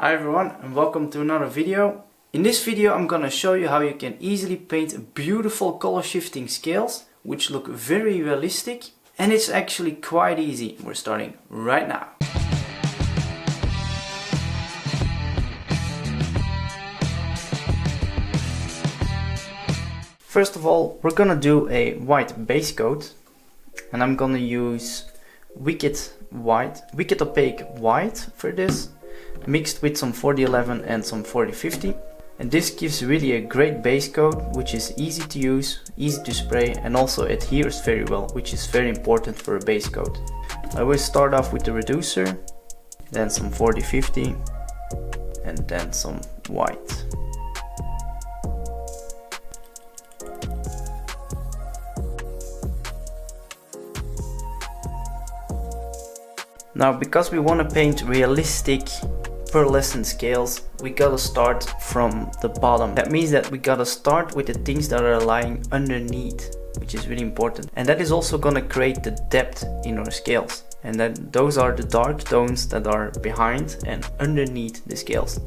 Hi everyone and welcome to another video. In this video I'm gonna show you how you can easily paint beautiful color shifting scales which look very realistic, and it's actually quite easy. We're starting right now. First of all, we're gonna do a white base coat, and I'm gonna use Wicked Opaque White for this, mixed with some 4011 and some 4050. And this gives really a great base coat, which is easy to use, easy to spray, and also adheres very well, which is very important for a base coat. I will start off with the reducer, then some 4050, and then some white. Now, because we want to paint realistic pearlescent scales, we gotta start from the bottom. That means that we gotta start with the things that are lying underneath, which is really important. And that is also gonna create the depth in our scales. And then those are the dark tones that are behind and underneath the scales.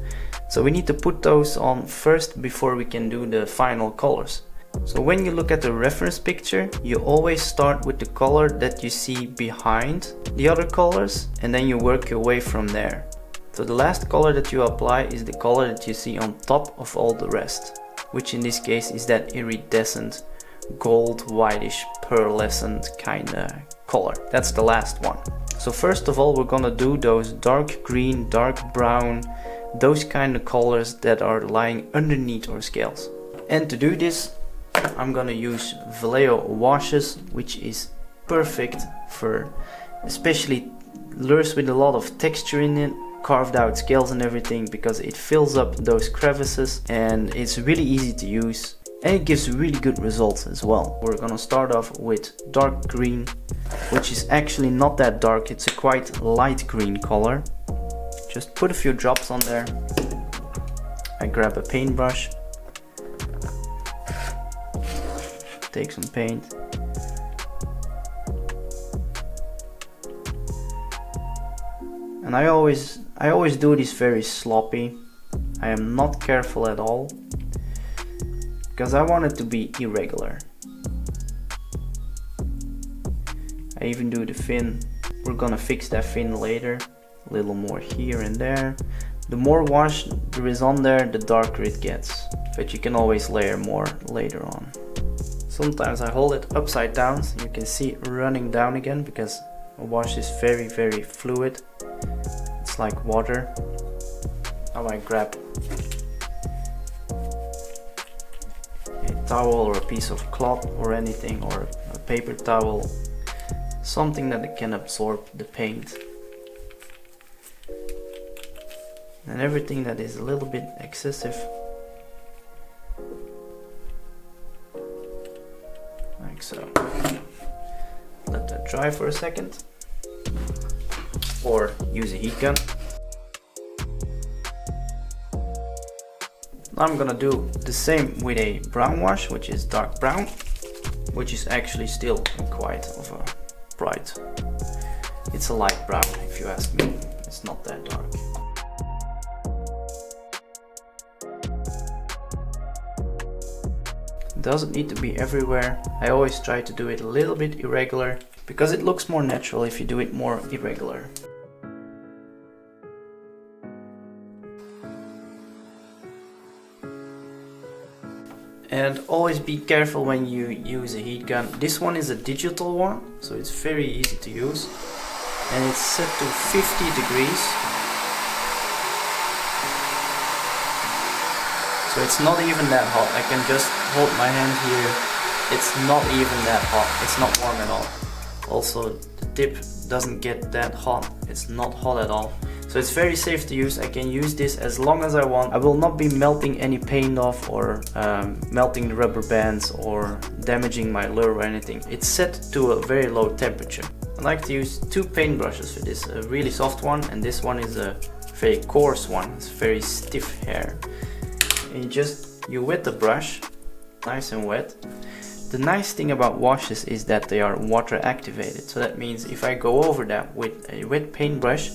So we need to put those on first before we can do the final colors. So when you look at the reference picture, you always start with the color that you see behind the other colors, and then you work your way from there. So the last color that you apply is the color that you see on top of all the rest, which in this case is that iridescent gold whitish pearlescent kind of color. That's the last one. So first of all, we're gonna do those dark green, dark brown, those kind of colors that are lying underneath our scales. And to do this, I'm gonna use Vallejo washes, which is perfect for especially lures with a lot of texture in it, carved out scales and everything, because it fills up those crevices and it's really easy to use, and it gives really good results as well. We're gonna start off with dark green, which is actually not that dark, it's a quite light green color. Just put a few drops on there. I grab a paintbrush, take some paint, and I always do this very sloppy. I am not careful at all because I want it to be irregular. I even do the fin. We're gonna fix that fin later, a little more here and there. The more wash there is on there, the darker it gets, but you can always layer more later on. Sometimes I hold it upside down so you can see it running down again, because a wash is very fluid. It's like water. Now I grab a towel or a piece of cloth or anything, or a paper towel, something that it can absorb the paint. And everything that is a little bit excessive, like so. Let that dry for a second, or use a heat gun. Now I'm gonna do the same with a brown wash, which is dark brown, which is actually still quite of a bright. It's a light brown if you ask me, it's not that dark. Doesn't need to be everywhere. I always try to do it a little bit irregular, because it looks more natural if you do it more irregular. And always be careful when you use a heat gun. This one is a digital one, so it's very easy to use, and it's set to 50 degrees. So it's not even that hot. I can just hold my hand here. It's not even that hot. It's not warm at all. Also, the tip doesn't get that hot. It's not hot at all. So it's very safe to use. I can use this as long as I want. I will not be melting any paint off, or melting the rubber bands, or damaging my lure or anything. It's set to a very low temperature. I like to use two paint brushes for this. A really soft one, and this one is a very coarse one. It's very stiff hair. And you wet the brush, nice and wet. The nice thing about washes is that they are water activated, so that means if I go over that with a wet paintbrush,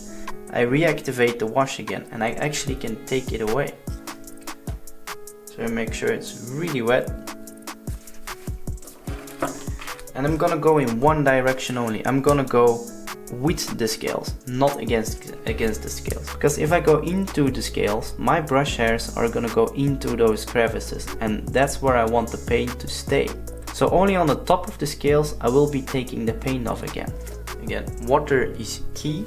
I reactivate the wash again and I actually can take it away. So I make sure it's really wet. And I'm gonna go in one direction only. I'm gonna go with the scales, not against the scales. Because if I go into the scales, my brush hairs are gonna go into those crevices, and that's where I want the paint to stay. So only on the top of the scales I will be taking the paint off again. Again, water is key.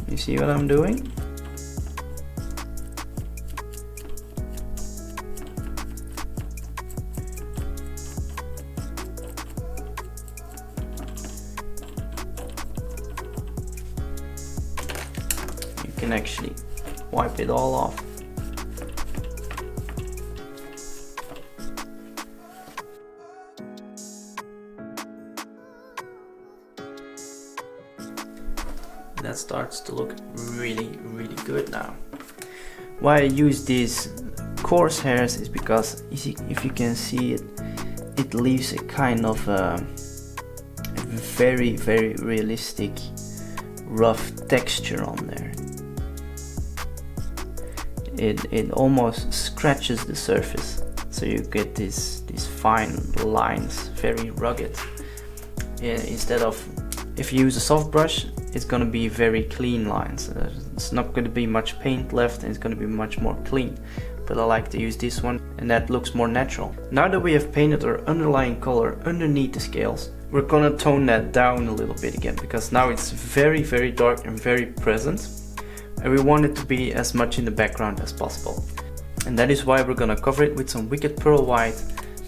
You see what I'm doing? You can actually wipe it all off. That starts to look really good now. Why I use these coarse hairs is because if you can see it, it leaves a kind of a very realistic rough texture on there. It almost scratches the surface, so you get these fine lines, very rugged. Instead of, if you use a soft brush, it's gonna be very clean lines. It's not gonna be much paint left, and it's gonna be much more clean. But I like to use this one, and that looks more natural. Now that we have painted our underlying color underneath the scales, we're gonna tone that down a little bit again, because now it's very dark and very present, and we want it to be as much in the background as possible. And that is why we're gonna cover it with some Wicked Pearl White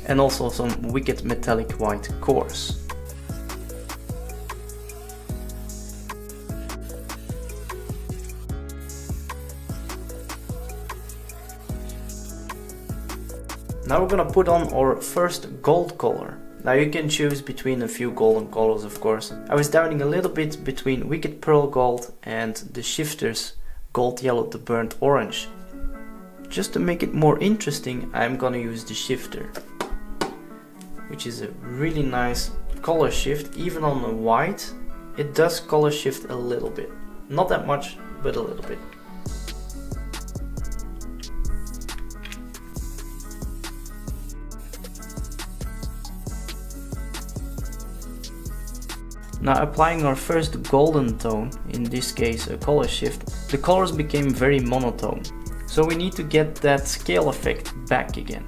and also some Wicked Metallic White coarse. Now we're gonna put on our first gold color. Now you can choose between a few golden colors, of course. I was doubting a little bit between Wicked Pearl Gold and the Shifters Gold Yellow to Burnt Orange. Just to make it more interesting, I'm gonna use the Shifter, which is a really nice color shift. Even on the white, it does color shift a little bit. Not that much, but a little bit. Now applying our first golden tone, in this case a color shift, the colors became very monotone. So we need to get that scale effect back again.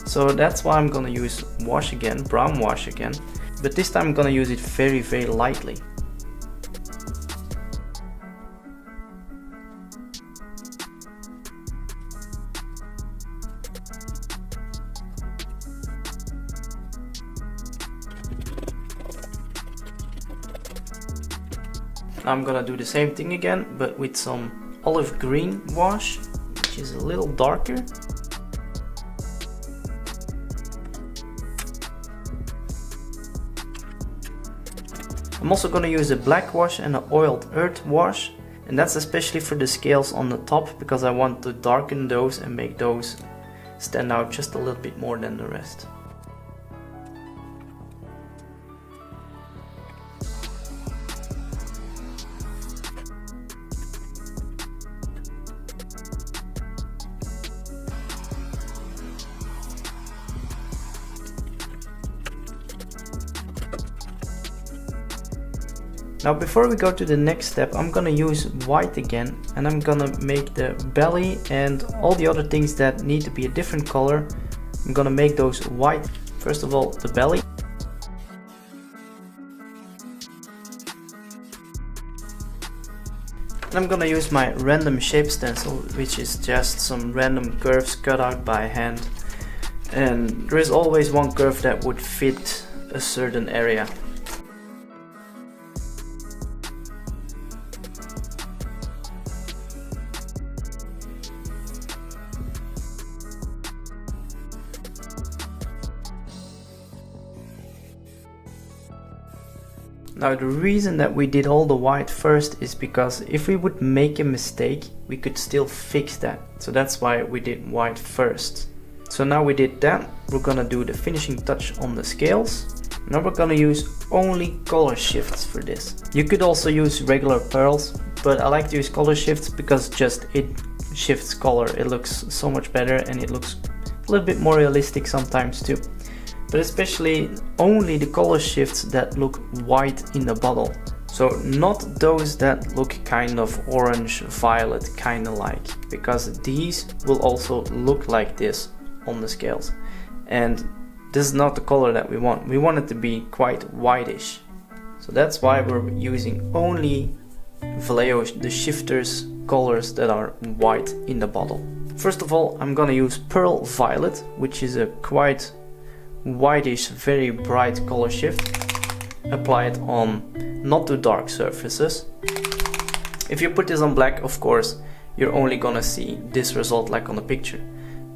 So that's why I'm gonna use wash again, brown wash again, but this time I'm gonna use it very lightly. I'm gonna do the same thing again, but with some olive green wash, which is a little darker. I'm also gonna use a black wash and an oiled earth wash, and that's especially for the scales on the top, because I want to darken those and make those stand out just a little bit more than the rest. Now before we go to the next step, I'm gonna use white again, and I'm gonna make the belly and all the other things that need to be a different color. I'm gonna make those white. First of all, the belly. And I'm gonna use my random shape stencil, which is just some random curves cut out by hand. And there is always one curve that would fit a certain area. Now the reason that we did all the white first is because if we would make a mistake, we could still fix that. So that's why we did white first. So now we did that, we're gonna do the finishing touch on the scales. Now we're gonna use only color shifts for this. You could also use regular pearls, but I like to use color shifts because just it shifts color. It looks so much better and it looks a little bit more realistic sometimes too. But especially only the color shifts that look white in the bottle. So not those that look kind of orange, violet, kind of like, because these will also look like this on the scales. And this is not the color that we want. We want it to be quite whitish. So that's why we're using only Vallejo, the shifters colors that are white in the bottle. First of all, I'm gonna use Pearl Violet, which is a quite whitish, very bright color shift. Apply it on not too dark surfaces. If you put this on black, of course, you're only gonna see this result like on the picture.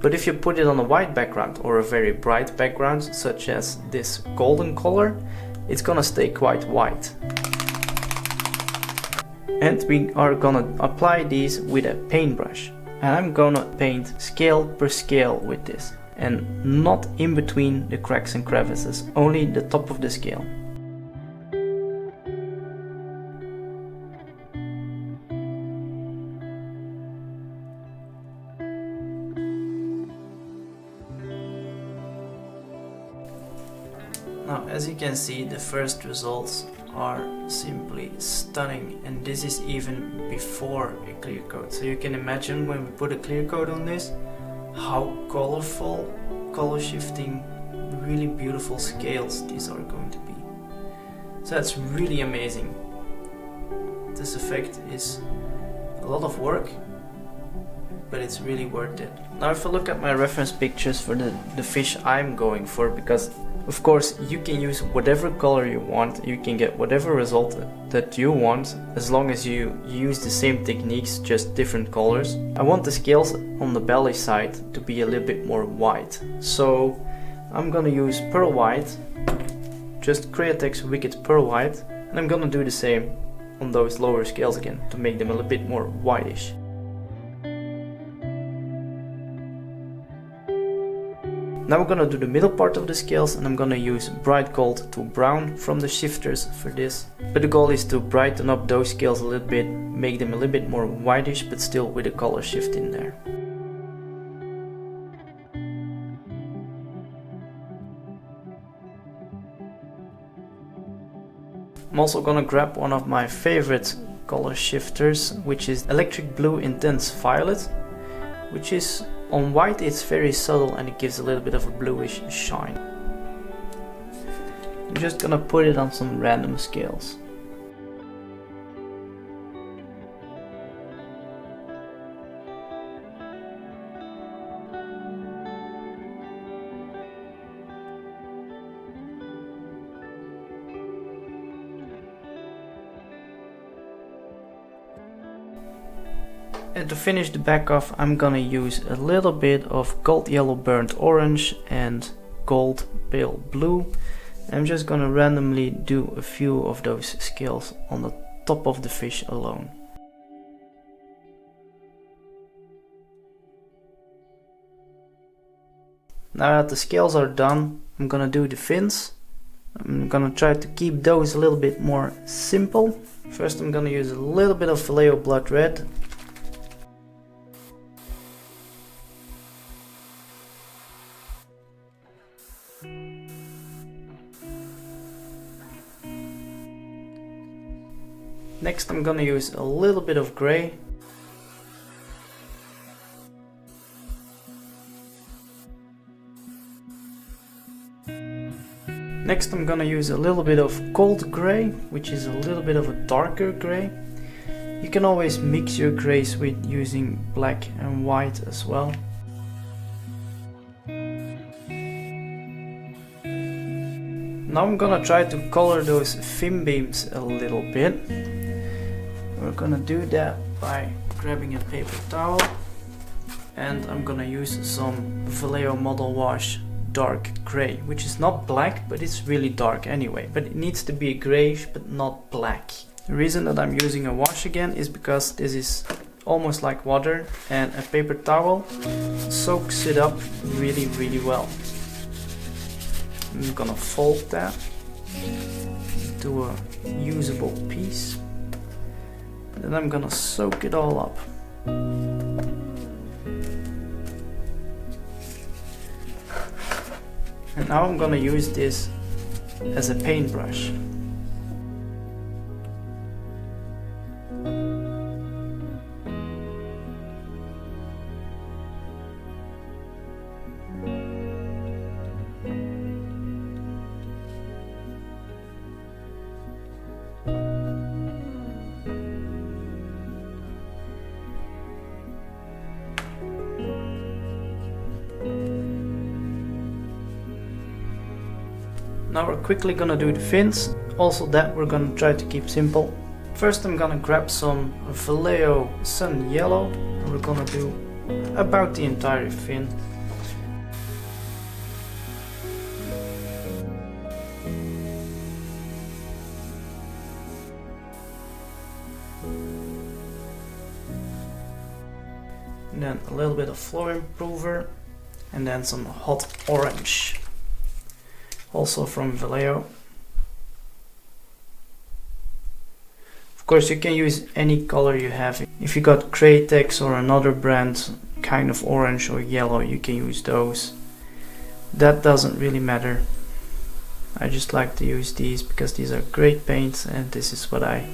But if you put it on a white background or a very bright background, such as this golden color, it's gonna stay quite white. And we are gonna apply these with a paintbrush. And I'm gonna paint scale per scale with this. And not in between the cracks and crevices, only the top of the scale. Now, as you can see, the first results are simply stunning, and this is even before a clear coat. So you can imagine when we put a clear coat on this, how colorful, color shifting, really beautiful scales these are going to be. So that's really amazing. This effect is a lot of work, but it's really worth it. Now if I look at my reference pictures for the fish I'm going for, because of course you can use whatever color you want, you can get whatever result that you want, as long as you use the same techniques, just different colors. I want the scales on the belly side to be a little bit more white. So I'm gonna use Pearl White, just Createx Wicked Pearl White, and I'm gonna do the same on those lower scales again to make them a little bit more whitish. Now we're gonna do the middle part of the scales, and I'm gonna use bright gold to brown from the shifters for this. But the goal is to brighten up those scales a little bit, make them a little bit more whitish, but still with a color shift in there. I'm also gonna grab one of my favorite color shifters, which is Electric Blue Intense Violet, which is on white, it's very subtle and it gives a little bit of a bluish shine. I'm just gonna put it on some random scales. And to finish the back off, I'm gonna use a little bit of gold yellow burnt orange and gold pale blue. I'm just gonna randomly do a few of those scales on the top of the fish alone. Now that the scales are done, I'm gonna do the fins. I'm gonna try to keep those a little bit more simple. First I'm gonna use a little bit of Vallejo Blood Red. Next I'm gonna use a little bit of gray. Next I'm gonna use a little bit of cold gray, which is a little bit of a darker gray. You can always mix your grays with using black and white as well. Now I'm gonna try to color those fin beams a little bit. We're gonna do that by grabbing a paper towel, and I'm gonna use some Vallejo Model Wash dark gray, which is not black, but it's really dark anyway. But it needs to be grayish, but not black. The reason that I'm using a wash again is because this is almost like water, and a paper towel soaks it up really, really well. I'm gonna fold that to a usable piece, and then I'm gonna soak it all up. And now I'm gonna use this as a paintbrush. Now we're quickly gonna do the fins. Also that we're gonna try to keep simple. First I'm gonna grab some Vallejo Sun Yellow, and we're gonna do about the entire fin. And then a little bit of flow improver, and then some hot orange. Also from Vallejo. Of course you can use any color you have. If you got Craytex or another brand kind of orange or yellow, you can use those. That doesn't really matter. I just like to use these because these are great paints, and this is what I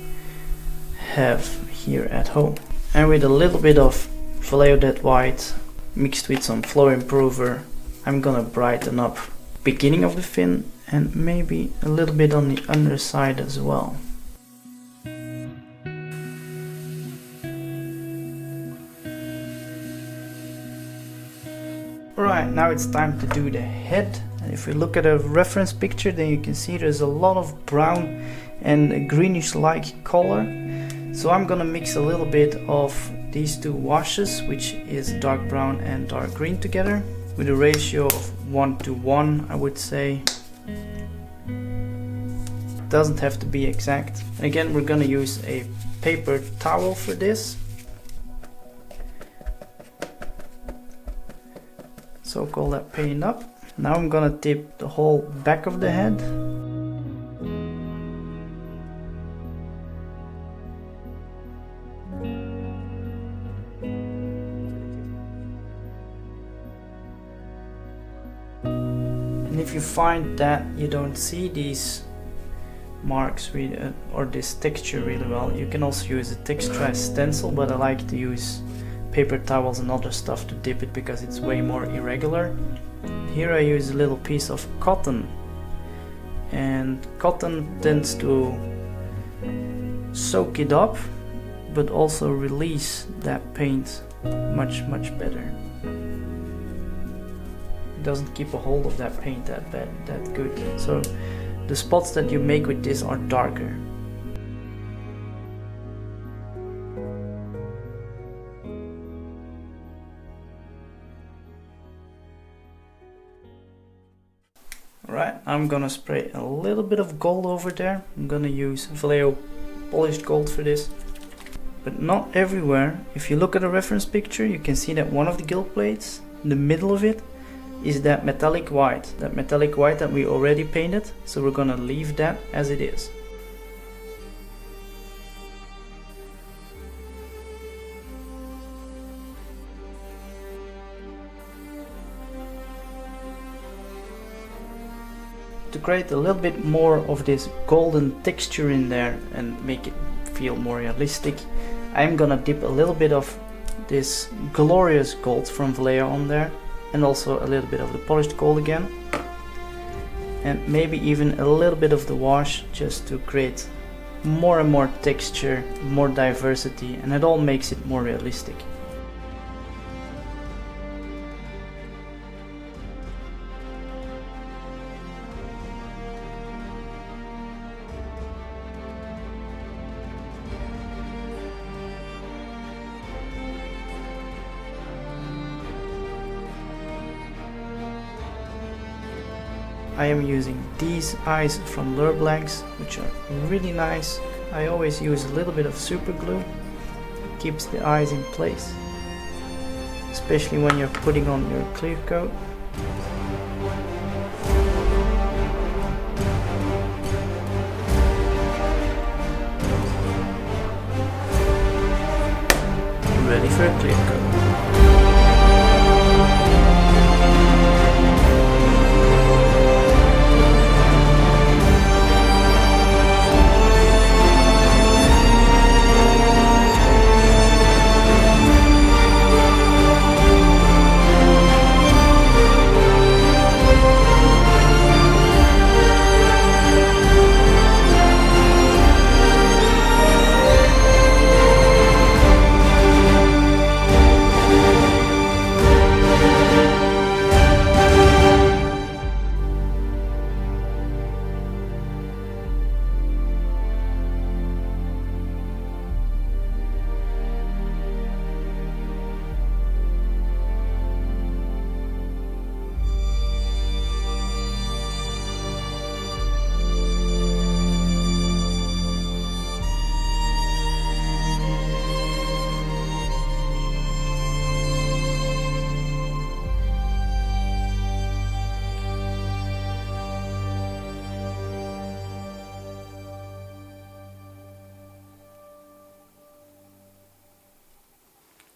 have here at home. And with a little bit of Vallejo Dead White mixed with some flow improver, I'm gonna brighten up beginning of the fin and maybe a little bit on the underside as well. Alright, now it's time to do the head. And if we look at a reference picture, then you can see there's a lot of brown and greenish like color. So I'm gonna mix a little bit of these two washes, which is dark brown and dark green together, with a ratio of 1:1, I would say. Doesn't have to be exact. And again, we're gonna use a paper towel for this. Soak all that paint up. Now I'm gonna dip the whole back of the head. And if you find that you don't see these marks really, or this texture really well, you can also use a texturized stencil, but I like to use paper towels and other stuff to dip it because it's way more irregular. Here I use a little piece of cotton, and cotton tends to soak it up but also release that paint much better. It doesn't keep a hold of that paint that good. So the spots that you make with this are darker. Alright, I'm gonna spray a little bit of gold over there. I'm gonna use Vallejo polished gold for this, but not everywhere. If you look at the reference picture, you can see that one of the gilt plates, in the middle of it, is that metallic white that we already painted. So we're gonna leave that as it is. To create a little bit more of this golden texture in there and make it feel more realistic, I'm gonna dip a little bit of this glorious gold from Vallejo on there, and also a little bit of the polished gold again, and maybe even a little bit of the wash, just to create more and more texture, more diversity, and it all makes it more realistic. I am using these eyes from Lure Blanks, which are really nice. I always use a little bit of super glue, keeps the eyes in place, especially when you're putting on your clear coat. Ready for a clear coat.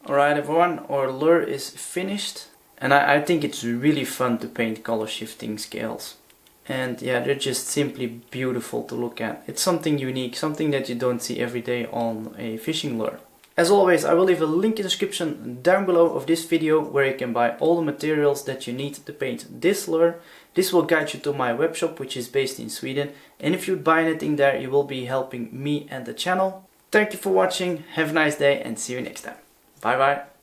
Alright everyone, our lure is finished, and I think it's really fun to paint color shifting scales. And yeah, they're just simply beautiful to look at. It's something unique, something that you don't see every day on a fishing lure. As always, I will leave a link in the description down below of this video where you can buy all the materials that you need to paint this lure. This will guide you to my webshop, which is based in Sweden, and if you buy anything there you will be helping me and the channel. Thank you for watching, have a nice day and see you next time. Bye bye.